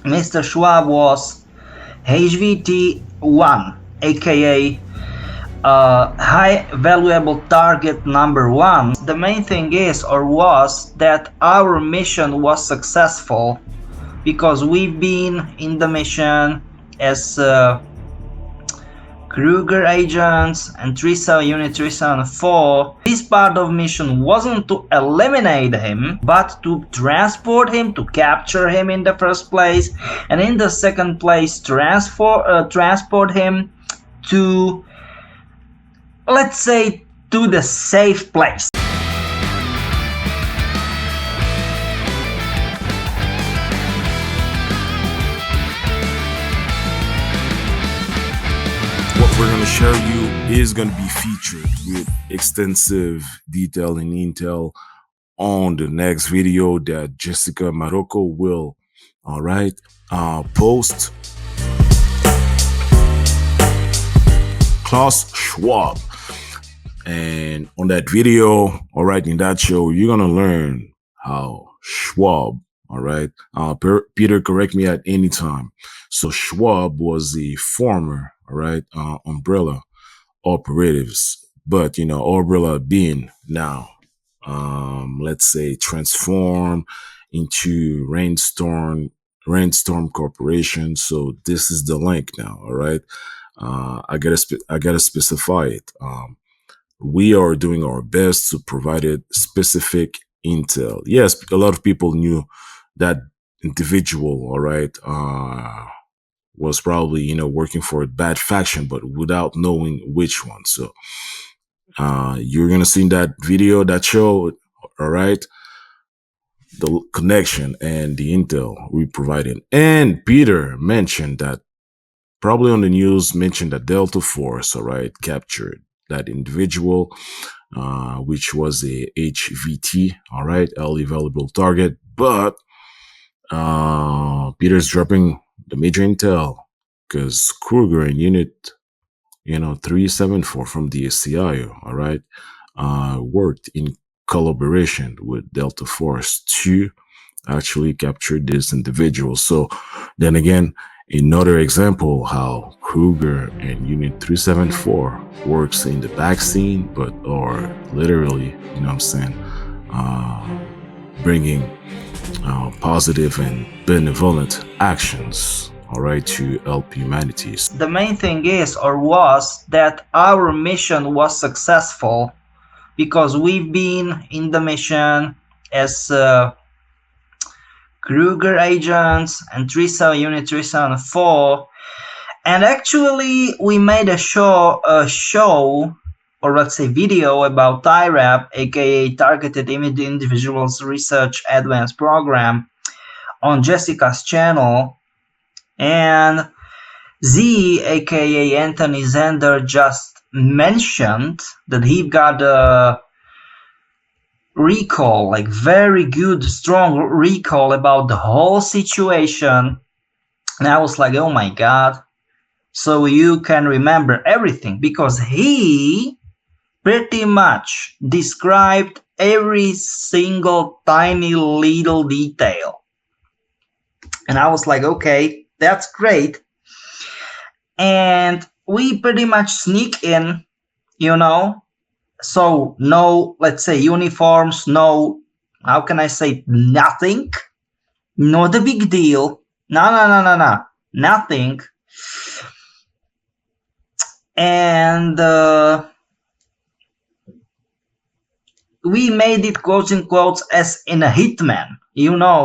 Mr. Schwab was HVT1, aka high valuable target number one. The main thing is or was that our mission was successful because we've been in the mission as Kruger agents and Unit 374. This part of mission wasn't to eliminate him, but to transport him, to capture him in the first place, and in the second place transport him to, let's say, to the safe place. What we're going to show you is going to be featured with extensive detail and intel on the next video that Jessica Marrocco will, post. Klaus Schwab. And on that video, in that show, you're going to learn how Schwab, Peter, correct me at any time. So Schwab was the former, umbrella operatives, but, umbrella being now, let's say, transformed into Rainstorm Corporation. So this is the link now, all right? I gotta specify it. We are doing our best to provide it specific intel. Yes, a lot of people knew that individual, was probably, working for a bad faction, but without knowing which one. So, you're going to see in that video, that show, the connection and the intel we provided. And Peter mentioned that, probably on the news, mentioned that Delta Force, captured that individual, which was a HVT, highly valuable target. But Peter's dropping the major intel because Kruger and Unit 374 from the SCIO, worked in collaboration with Delta Force to actually capture this individual. So then again, another example how Kruger and Unit 374 works in the back scene, but are literally, bringing positive and benevolent actions, to help humanity. The main thing is or was that our mission was successful because we've been in the mission as Kruger agents and Unit 374, and actually we made a show or let's say video about TIRAP, aka Targeted Individuals Research Advanced Program, on Jessica's channel, and Z, aka Anthony Zander, just mentioned that he got a recall, like very good, strong recall about the whole situation. And I was like, oh my God. So you can remember everything because he pretty much described every single tiny little detail. And I was like, okay, that's great. And we pretty much sneak in, so no, let's say, uniforms, no, how can I say, nothing, not a big deal, no, nothing. And we made it, quotes in quotes, as in a hitman,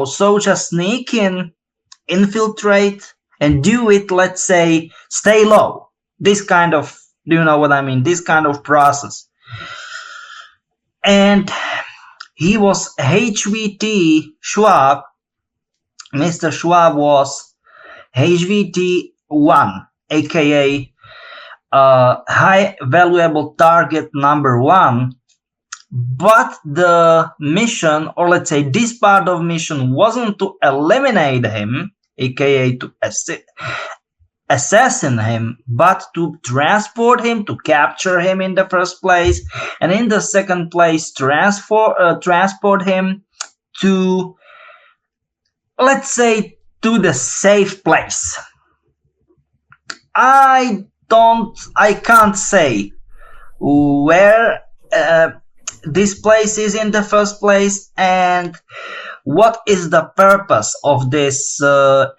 so just sneak in, infiltrate, and do it, let's say, stay low. This kind of, do you know what I mean? This kind of process. And he was HVT Schwab. Mr. Schwab was HVT1, aka high valuable target number one. But the mission, or let's say this part of mission, wasn't to eliminate him, aka to assassin him, but to transport him, to capture him in the first place, and in the second place transport him to, let's say, to the safe place. I can't say where this place is in the first place and what is the purpose of this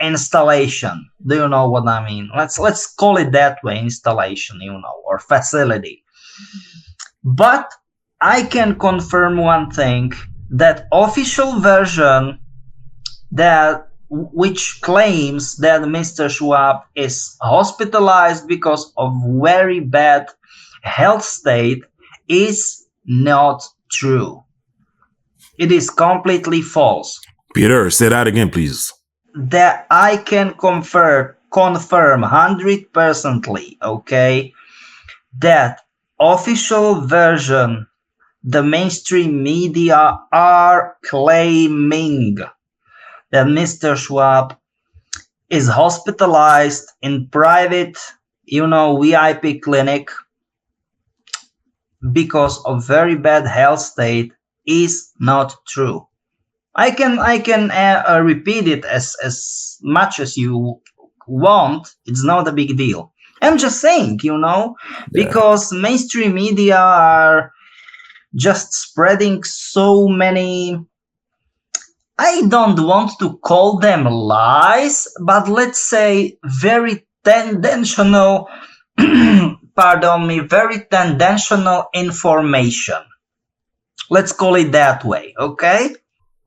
installation. Do you know what I mean? Let's call it that way, installation, or facility. But I can confirm one thing, that official version that which claims that Mr. Schwab is hospitalized because of very bad health state is not true. It is completely false. Peter, say that again, please. That I can confirm 100%, okay, that official version the mainstream media are claiming that Mr. Schwab is hospitalized in private, VIP clinic because of very bad health state is not true. I can repeat it as much as you want. It's not a big deal. I'm just saying, because mainstream media are just spreading so many, I don't want to call them lies, but let's say very tendential, very tendential information. Let's call it that way, okay?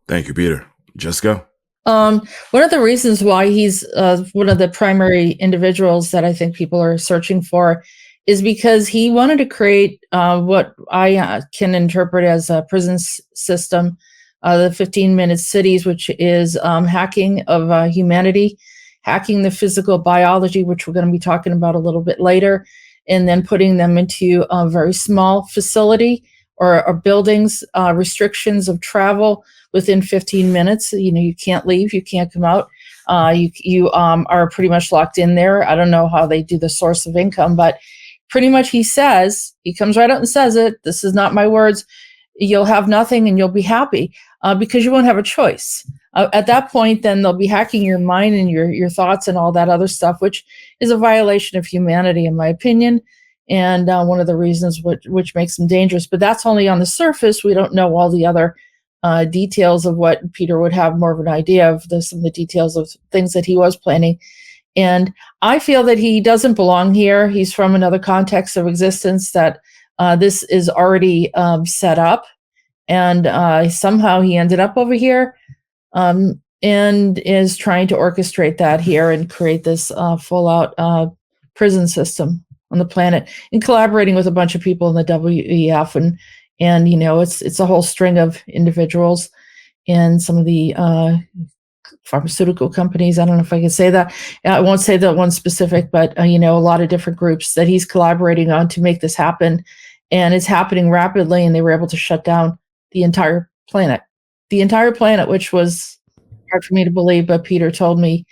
Thank you, Peter. Jessica? One of the reasons why he's one of the primary individuals that I think people are searching for is because he wanted to create what I can interpret as a prison system, the 15-minute cities, which is hacking of humanity, hacking the physical biology, which we're going to be talking about a little bit later, and then putting them into a very small facility or buildings, restrictions of travel within 15 minutes. You can't leave, you can't come out. You are pretty much locked in there. I don't know how they do the source of income, but pretty much he comes right out and says it. This is not my words. You'll have nothing and you'll be happy because you won't have a choice. At that point, then they'll be hacking your mind and your thoughts and all that other stuff, which is a violation of humanity, in my opinion. And one of the reasons which makes them dangerous. But that's only on the surface. We don't know all the other details of what Peter would have more of an idea of, some of the details of things that he was planning. And I feel that he doesn't belong here. He's from another context of existence, that this is already set up. And somehow he ended up over here and is trying to orchestrate that here and create this full-out prison system on the planet, and collaborating with a bunch of people in the WEF, and it's a whole string of individuals and some of the pharmaceutical companies. I don't know if I can say that. I won't say that one specific, but a lot of different groups that he's collaborating on to make this happen, and it's happening rapidly. And they were able to shut down the entire planet, which was hard for me to believe, but Peter told me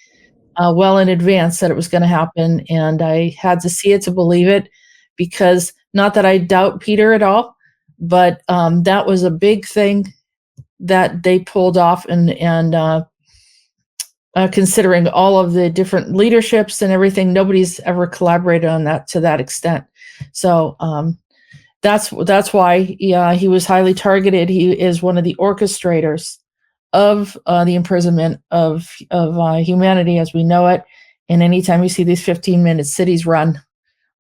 well in advance that it was going to happen, and I had to see it to believe it, because not that I doubt Peter at all, but that was a big thing that they pulled off, and considering all of the different leaderships and everything, nobody's ever collaborated on that to that extent. So that's why he was highly targeted. He is one of the orchestrators of the imprisonment of humanity as we know it. And anytime you see these 15-minute cities run,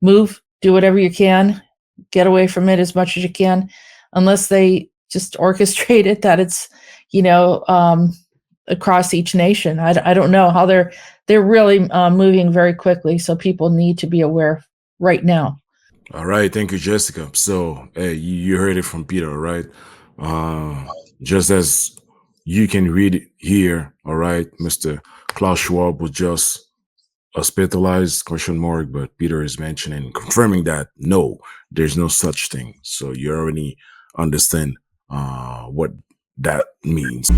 move, do whatever you can, get away from it as much as you can, unless they just orchestrate it that it's, across each nation. I don't know how they're really moving very quickly. So people need to be aware right now. All right. Thank you, Jessica. So you heard it from Peter, right? Just as you can read it here, all right, Mr. Klaus Schwab was just hospitalized, ? But Peter is mentioning, confirming that no, there's no such thing. So you already understand what that means.